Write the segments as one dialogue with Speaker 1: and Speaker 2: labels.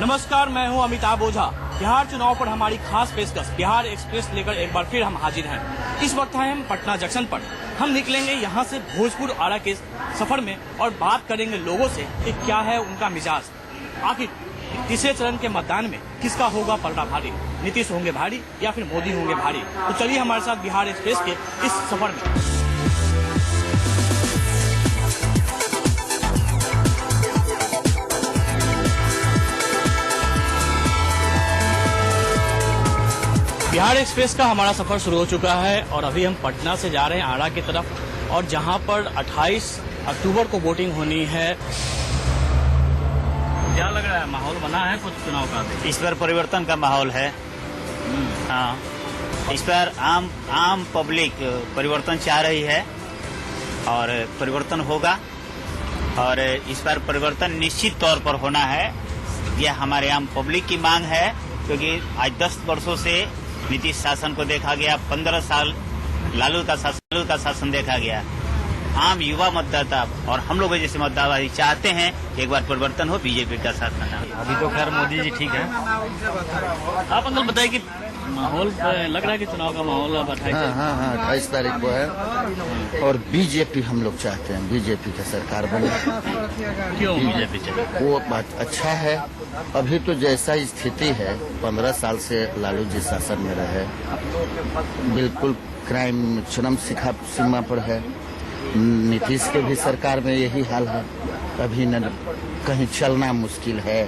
Speaker 1: नमस्कार, मैं हूं अमिताभ ओझा। बिहार चुनाव पर हमारी खास पेशकश बिहार एक्सप्रेस लेकर एक बार फिर हम हाजिर हैं। इस वक्त हैं हम पटना जंक्शन पर। हम निकलेंगे यहां से भोजपुर आरा के सफर में और बात करेंगे लोगों से कि क्या है उनका मिजाज। आखिर तीसरे चरण के मतदान में किसका होगा पलड़ा भारी? नीतीश होंगे भारी या फिर मोदी होंगे भारी? तो चलिए हमारे साथ बिहार एक्सप्रेस के इस सफर में। बिहार एक्सप्रेस का हमारा सफर शुरू हो चुका है और अभी हम पटना से जा रहे हैं आरा की तरफ, और जहां पर 28 अक्टूबर को वोटिंग होनी है। क्या लग रहा है, माहौल बना है कुछ चुनाव का?
Speaker 2: इस बार परिवर्तन का माहौल है। हाँ, इस बार आम पब्लिक परिवर्तन चाह रही है और परिवर्तन होगा, और इस बार परिवर्तन निश्चित तौर पर होना है। यह हमारे आम पब्लिक की मांग है, क्योंकि आज 10 वर्षों से नीतीश शासन को देखा गया, 15 साल लालू का शासन देखा गया। आम युवा मतदाता और हम लोग जैसे मतदाता चाहते हैं कि एक बार परिवर्तन हो, बीजेपी का साथ करना।
Speaker 3: अभी तो खैर मोदी जी ठीक है।
Speaker 1: आप अंकल बताइए कि माहौल लग रहा है कि चुनाव का माहौल अब
Speaker 4: 28 तारीख को है और बीजेपी हम लोग चाहते हैं, बीजेपी की सरकार बने।
Speaker 1: क्यों बीजेपी चाहिए?
Speaker 4: वो बात अच्छा है। अभी तो जैसा स्थिति है, 15 साल से लालू जी शासन में रहे, बिल्कुल क्राइम चरम सीमा पर है। नीतीश के भी सरकार में यही हाल है। अभी न कहीं चलना मुश्किल है,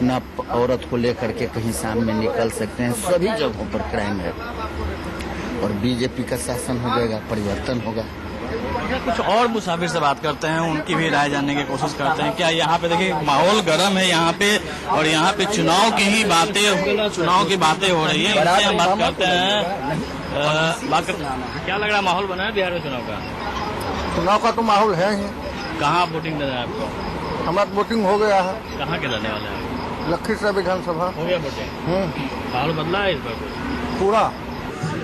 Speaker 4: न औरत को लेकर के कहीं सामने निकल सकते हैं। सभी जगहों पर क्राइम है और बीजेपी का शासन हो जाएगा, परिवर्तन होगा।
Speaker 1: कुछ और मुसाफिर से बात करते हैं, उनकी भी राय जानने की कोशिश करते हैं। क्या यहाँ पे देखिए माहौल गर्म है यहाँ पे, और यहाँ पे चुनाव की बातें हो रही है। इनसे हम बात करते हैं। क्या लग रहा है, माहौल बना है बिहार में चुनाव का?
Speaker 5: चुनाव का तो माहौल है ही।
Speaker 1: कहाँ वोटिंग देना है आपको?
Speaker 5: हमारा वोटिंग हो गया है।
Speaker 1: कहाँ के रहने वाले हैं?
Speaker 5: लखीसराय विधानसभा
Speaker 1: हो गया वोटिंग। माहौल बदला है इस बार
Speaker 5: पूरा।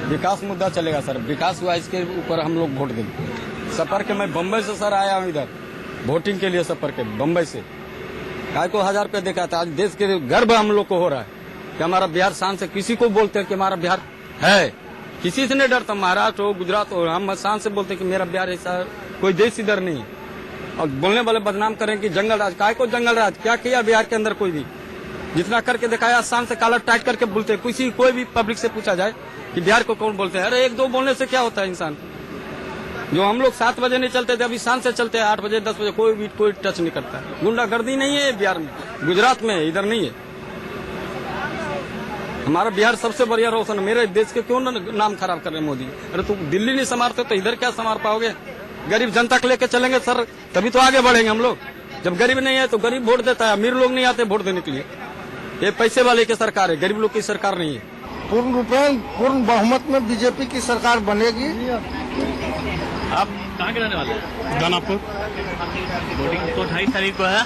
Speaker 3: विकास मुद्दा चलेगा सर, विकास हुआ इसके ऊपर हम लोग वोट देंगे। सफर के मैं बम्बई से सर आया हूँ इधर वोटिंग के लिए, सफर के बम्बई से। काय को 1000 रुपया देखा था। आज देश के गर्व हम लोग को हो रहा है कि हमारा बिहार शान से, किसी को बोलते हैं कि हमारा बिहार है, किसी से नहीं डरता। महाराष्ट्र हो, गुजरात हो, हम शान से बोलते हैं कि मेरा बिहार ऐसा कोई देश इधर नहीं है। और बोलने वाले बदनाम करें कि जंगल राज, काय को जंगल राज क्या किया बिहार के अंदर? कोई भी जितना करके दिखाया, शान से कालर टाइट करके बोलते हैं। किसी कोई भी पब्लिक से पूछा जाए कि बिहार को कौन बोलते हैं, अरे 1-2 बोलने से क्या होता है इंसान? जो हम लोग 7 बजे नहीं चलते थे, अभी शान से चलते हैं 8 बजे 10 बजे, कोई टच नहीं करता है। गुंडागर्दी नहीं है बिहार में, गुजरात में है, इधर नहीं है। हमारा बिहार सबसे बढ़िया रोशन। मेरे देश के क्यों नाम खराब कर रहे हैं मोदी? अरे तुम दिल्ली नहीं संभालते तो इधर क्या संभाल पाओगे? गरीब जनता को लेकर चलेंगे सर, तभी तो आगे बढ़ेंगे हम लोग। जब गरीब नहीं है तो गरीब वोट देता है, अमीर लोग नहीं आते वोट देने के लिए। ये पैसे वाले की सरकार है, गरीब लोग की सरकार नहीं है।
Speaker 5: पूर्ण रूपेण पूर्ण बहुमत में बीजेपी की सरकार बनेगी।
Speaker 1: आप कहाँ के रहने वाले हैं?
Speaker 3: दानापुर।
Speaker 1: वोटिंग तो 28 तारीख को है।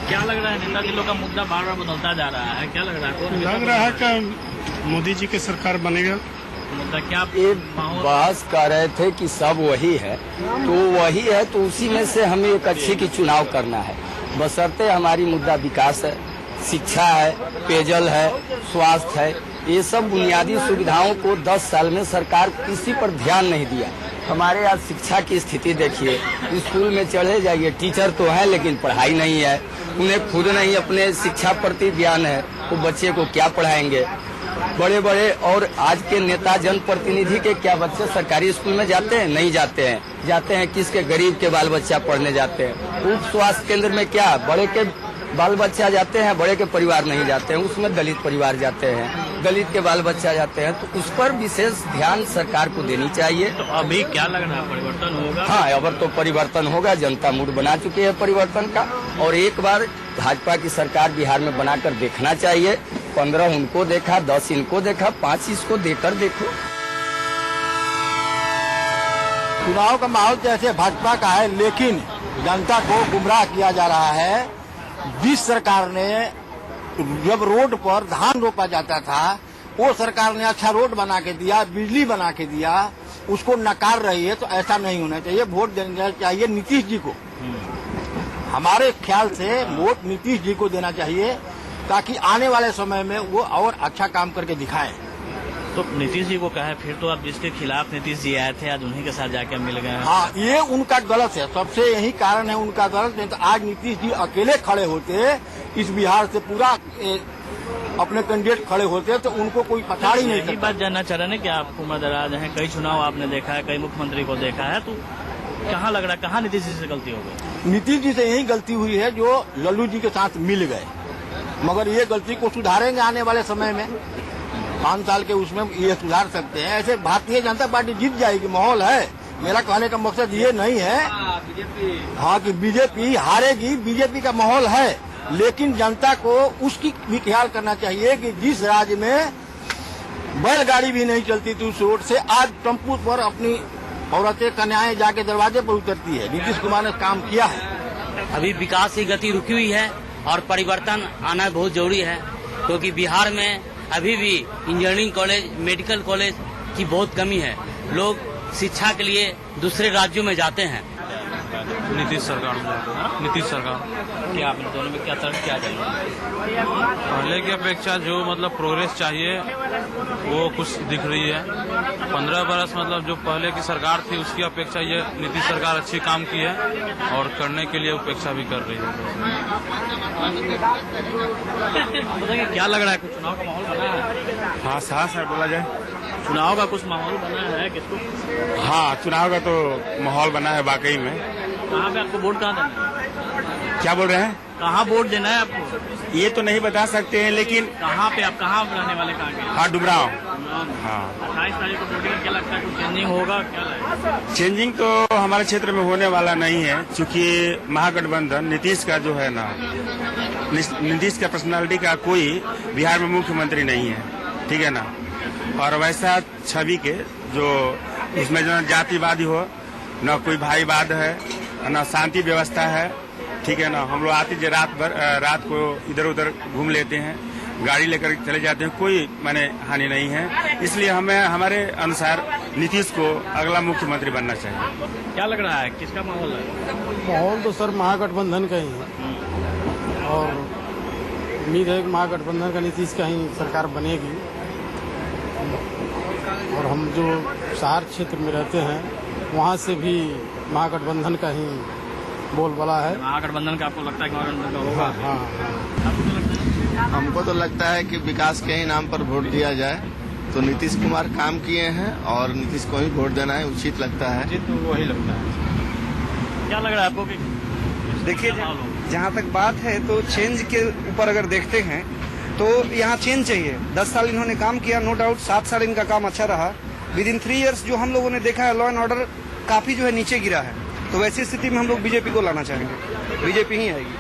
Speaker 1: क्या लग रहा है, नेता जी लोग का मुद्दा बार बार बदलता जा रहा है, क्या लग रहा है?
Speaker 3: लग रहा है कि मोदी जी की सरकार बनेगा।
Speaker 1: मुद्दा क्या
Speaker 6: बहस कर रहे थे कि सब वही है, तो वही है तो उसी में से हमें एक अच्छी की चुनाव करना है। बशर्ते हमारी मुद्दा विकास है, शिक्षा है, पेयजल है, स्वास्थ्य है। ये सब बुनियादी सुविधाओं को 10 साल में सरकार किसी पर ध्यान नहीं दिया। हमारे आज शिक्षा की स्थिति देखिए, स्कूल में चले जाइए, टीचर तो है लेकिन पढ़ाई नहीं है। उन्हें खुद नहीं अपने शिक्षा प्रति ध्यान है, वो बच्चे को क्या पढ़ाएंगे? बड़े बड़े और आज के नेता जनप्रतिनिधि के क्या बच्चे सरकारी स्कूल में जाते हैं? नहीं जाते हैं। जाते हैं किसके? गरीब के बाल बच्चा पढ़ने जाते हैं। उप स्वास्थ्य केंद्र में क्या बड़े के बाल बच्चा जाते हैं, बड़े के परिवार नहीं जाते हैं, उसमें दलित परिवार जाते हैं, दलित के बाल बच्चा जाते हैं। तो उस पर विशेष ध्यान सरकार को देनी चाहिए।
Speaker 1: तो अभी क्या लग रहा है, परिवर्तन होगा?
Speaker 6: हाँ, अब तो परिवर्तन होगा। जनता मूड बना चुकी है परिवर्तन का, और एक बार भाजपा की सरकार बिहार में बनाकर देखना चाहिए। 15 उनको देखा, 10 इनको देखा, 5 इसको देकर देखो।
Speaker 5: चुनाव का माहौल जैसे भाजपा का है, लेकिन जनता को गुमराह किया जा रहा है। जिस सरकार ने जब रोड पर धान रोपा जाता था, वो सरकार ने अच्छा रोड बना के दिया, बिजली बना के दिया, उसको नकार रही है। तो ऐसा नहीं होना चाहिए। वोट देना चाहिए नीतीश जी को। हमारे ख्याल से वोट नीतीश जी को देना चाहिए। ताकि आने वाले समय में वो और अच्छा काम करके दिखाएं।
Speaker 1: तो नीतीश जी को कहे फिर तो अब जिसके खिलाफ नीतीश जी आए थे आज उन्हीं के साथ जाके मिल गए हैं।
Speaker 5: हाँ, ये उनका गलत है, सबसे यही कारण है उनका गलत। नहीं तो आज नीतीश जी अकेले खड़े होते, इस बिहार से पूरा अपने कैंडिडेट खड़े होते तो उनको कोई पछाड़ी नहीं
Speaker 1: यही
Speaker 5: सकता।
Speaker 1: बात जानना चाह रहे हैं कि आप उम्र दराज हैं, कई चुनाव आपने देखा है, कई मुख्यमंत्री को देखा है, तो कहाँ लग रहा है कहाँ नीतीश जी से गलती हो गई?
Speaker 5: नीतीश जी से यही गलती हुई है जो लल्लू जी के साथ मिल गए, मगर ये गलती को सुधारेंगे आने वाले समय में, 5 साल के उसमें ये सुधार सकते हैं। ऐसे भारतीय जनता पार्टी जीत जाएगी, माहौल है। मेरा कहने का मकसद ये नहीं है हाँ कि बीजेपी हारेगी, बीजेपी का माहौल है, लेकिन जनता को उसकी भी ख्याल करना चाहिए कि जिस राज्य में बैलगाड़ी भी नहीं चलती थी उस रोड से आज टेम्पू पर अपनी औरतें कन्याएं जाके दरवाजे पर उतरती है। नीतीश कुमार ने काम किया है।
Speaker 7: अभी विकास की गति रुकी हुई है और परिवर्तन आना बहुत जरूरी है, क्योंकि बिहार में अभी भी इंजीनियरिंग कॉलेज, मेडिकल कॉलेज की बहुत कमी है। लोग शिक्षा के लिए दूसरे राज्यों में जाते हैं।
Speaker 8: नीतीश सरकार
Speaker 1: क्या आप दोनों में क्या तर्क क्या जाएगा?
Speaker 8: पहले की अपेक्षा जो मतलब प्रोग्रेस चाहिए वो कुछ दिख रही है। 15 बरस मतलब जो पहले की सरकार थी उसकी अपेक्षा ये नीतीश सरकार अच्छी काम की है और करने के लिए अपेक्षा भी कर रही है।
Speaker 1: बताइए क्या लग रहा है, कुछ चुनाव का माहौल बना है?
Speaker 9: हाँ सर बोला जाए।
Speaker 1: चुनाव का कुछ माहौल बना है किसको?
Speaker 9: हाँ, चुनाव का तो माहौल बना है वाकई में।
Speaker 1: कहाँ पे आपको वोट कहाँ देना है?
Speaker 9: क्या बोल रहे हैं?
Speaker 1: कहाँ वोट देना है आपको?
Speaker 9: ये तो नहीं बता सकते हैं, लेकिन
Speaker 1: कहाँ पे आप कहाँ रहने वाले कहाँ के?
Speaker 9: हाँ, डुमराव। हाँ,
Speaker 1: 28 तारीख को वोटिंग, क्या लगता है कुछ चेंजिंग होगा क्या लगेगा?
Speaker 9: चेंजिंग तो हमारे क्षेत्र में होने वाला नहीं है, क्योंकि महागठबंधन नीतीश का जो है ना, नीतीश का पर्सनालिटी का कोई बिहार में मुख्यमंत्री नहीं है, ठीक है ना। और वैसा छवि के जो उसमें जो जातिवादी हो, न कोई भाईवाद है, न शांति व्यवस्था है, ठीक है ना। हम लोग आते रात को इधर उधर घूम लेते हैं, गाड़ी लेकर चले जाते हैं, कोई माने हानि नहीं है। इसलिए हमें हमारे अनुसार नीतीश को अगला मुख्यमंत्री बनना चाहिए।
Speaker 1: क्या लग रहा है, किसका माहौल है?
Speaker 10: माहौल तो सर महागठबंधन का ही है और उम्मीद है कि महागठबंधन का नीतीश का ही सरकार बनेगी। और हम जो शहर क्षेत्र में रहते हैं वहाँ से भी महागठबंधन का ही बोलबाला है।
Speaker 1: महागठबंधन का आपको लगता है कि महागठबंधन का होगा?
Speaker 10: हाँ,
Speaker 1: आपको क्या लगता है?
Speaker 11: हमको तो लगता है कि विकास के ही नाम पर वोट दिया जाए, तो नीतीश कुमार काम किए हैं और नीतीश को ही वोट देना है उचित लगता है।
Speaker 1: तो वही लगता है। क्या लग रहा है आपको?
Speaker 12: देखिए, जहाँ तक बात है तो चेंज के ऊपर अगर देखते हैं तो यहाँ चेंज चाहिए। 10 साल इन्होंने काम किया, नो डाउट 7 साल इनका काम अच्छा रहा। विद इन 3 इयर्स जो हम लोगों ने देखा है, लॉ एंड ऑर्डर काफी जो है नीचे गिरा है, तो वैसी स्थिति में हम लोग बीजेपी को लाना चाहेंगे, बीजेपी ही आएगी।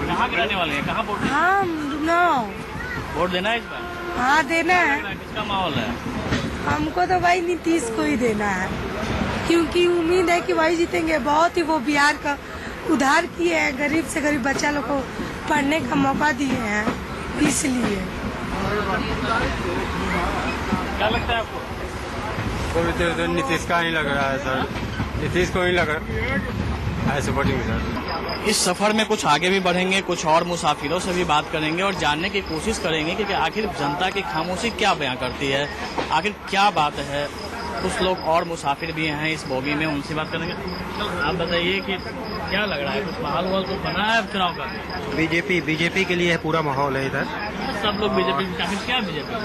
Speaker 1: कहाँ के रहने वाले हैं, कहाँ वोट देना?
Speaker 13: हाँ,
Speaker 1: वोट देना है इस बार?
Speaker 13: हाँ देना है।
Speaker 1: किसका माहौल है?
Speaker 13: हमको तो भाई नीतीश को ही देना है, क्योंकि उम्मीद है कि वही जीतेंगे। बहुत ही वो बिहार का उद्धार किए हैं, गरीब से गरीब बच्चा लोग को पढ़ने का मौका दिए हैं, इसलिए।
Speaker 1: क्या लगता है आपको?
Speaker 10: तो नीतीश का ही लग रहा है सर, नीतीश को ही लग रहा है सपोर्टिंग सर।
Speaker 1: इस सफर में कुछ आगे भी बढ़ेंगे, कुछ और मुसाफिरों से भी बात करेंगे और जानने की कोशिश करेंगे कि आखिर जनता की खामोशी क्या बयां करती है, आखिर क्या बात है। कुछ लोग और मुसाफिर भी हैं इस बोगी में, उनसे बात करेंगे। आप बताइए कि क्या लग रहा है, कुछ माहौल तो बना है अब चुनाव का?
Speaker 12: बीजेपी के लिए पूरा माहौल है इधर।
Speaker 1: सब लोग बीजेपी, क्या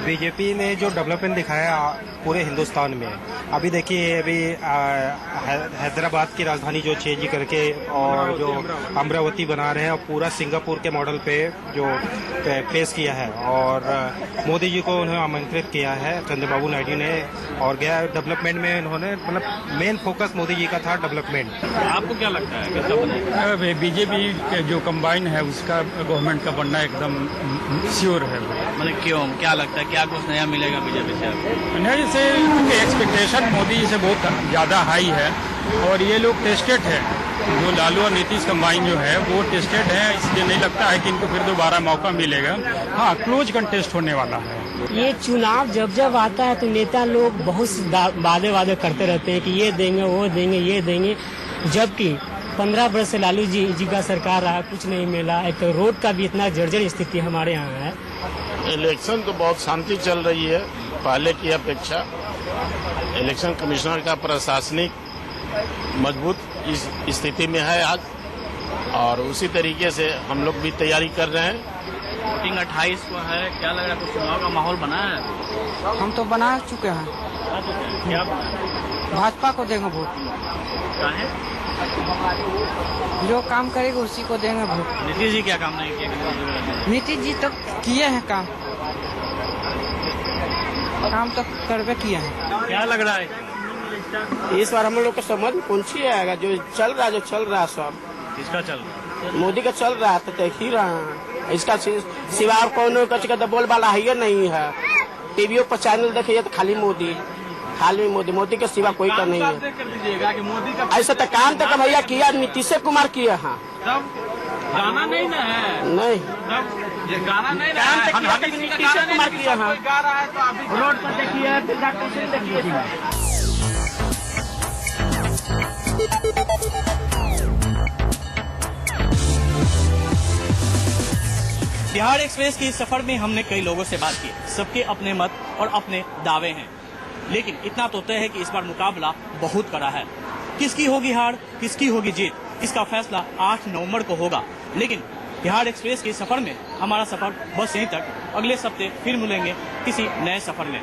Speaker 12: बीजेपी ने जो डेवलपमेंट दिखाया पूरे हिंदुस्तान में, अभी देखिए अभी हैदराबाद की राजधानी जो चेंज करके और जो अमरावती बना रहे हैं, और पूरा सिंगापुर के मॉडल पे जो पेश किया है, और मोदी जी को उन्होंने आमंत्रित किया है चंद्रबाबू नायडू ने, और गया डेवलपमेंट में उन्होंने मतलब मेन फोकस मोदी जी का था डेवलपमेंट।
Speaker 1: आपको क्या लगता है किसका बनेगा?
Speaker 10: बीजेपी के जो कंबाइन है उसका गवर्नमेंट का बनना एकदम श्योर है।
Speaker 1: मैंने क्यों, क्या लगता है क्या कुछ नया मिलेगा बीजेपी से?
Speaker 10: नहीं, से एक्सपेक्टेशन मोदी जी से बहुत ज्यादा हाई है और ये लोग टेस्टेड है, जो लालू और नीतीश कंबाइन जो है वो टेस्टेड है, इसलिए नहीं लगता है कि इनको फिर दोबारा मौका मिलेगा। हाँ, क्लोज कंटेस्ट होने वाला है।
Speaker 14: ये चुनाव जब आता है तो नेता लोग बहुत वादे करते रहते हैं कि ये देंगे वो देंगे ये देंगे, जबकि 15 वर्ष से लालू जी का सरकार रहा, कुछ नहीं मिला। एक तो रोड का भी इतना जर्जर स्थिति हमारे यहाँ है।
Speaker 15: इलेक्शन तो बहुत शांति चल रही है पहले की अपेक्षा। इलेक्शन कमिश्नर का प्रशासनिक मजबूत इस स्थिति में है आज, और उसी तरीके से हम लोग भी तैयारी कर रहे हैं।
Speaker 1: वोटिंग 28 को है, क्या लग रहा है, कुछ चुनाव का माहौल बना है?
Speaker 16: हम तो बना चुके हैं।
Speaker 1: क्या
Speaker 16: भाजपा को देंगे वोट। जो काम करेगा उसी को देंगे वोट।
Speaker 1: नीतीश जी क्या काम नहीं किए?
Speaker 16: नीतीश जी तो किए हैं काम तो करवे किए हैं।
Speaker 1: क्या लग रहा है
Speaker 17: इस बार हम लोग को समझ में कौन सी आएगा? जो चल रहा है सब।
Speaker 1: किसका चल रहा है?
Speaker 17: मोदी का चल रहा है तो देख ही रहा है। इसका सिवा और कौन का बोल वाला है नहीं है। टीवीओ पर चैनल देखिए तो खाली मोदी के सिवा कोई का नहीं है। ऐसा तो काम तो भैया किया नीतीश कुमार किया। हाँ
Speaker 1: गाना नहीं ना है,
Speaker 17: नहीं
Speaker 1: गाना नहीं ना है।
Speaker 17: नीतीश कुमार किया। हाँ
Speaker 1: रोड पर देखिए, देखिए। बिहार एक्सप्रेस के इस सफर में हमने कई लोगों से बात की। सबके अपने मत और अपने दावे हैं, लेकिन इतना तो तय है कि इस बार मुकाबला बहुत कड़ा है। किसकी होगी हार, किसकी होगी जीत, इसका फैसला 8 नवंबर को होगा। लेकिन बिहार एक्सप्रेस के सफर में हमारा सफर बस यहीं तक। अगले हफ्ते फिर मिलेंगे किसी नए सफर में।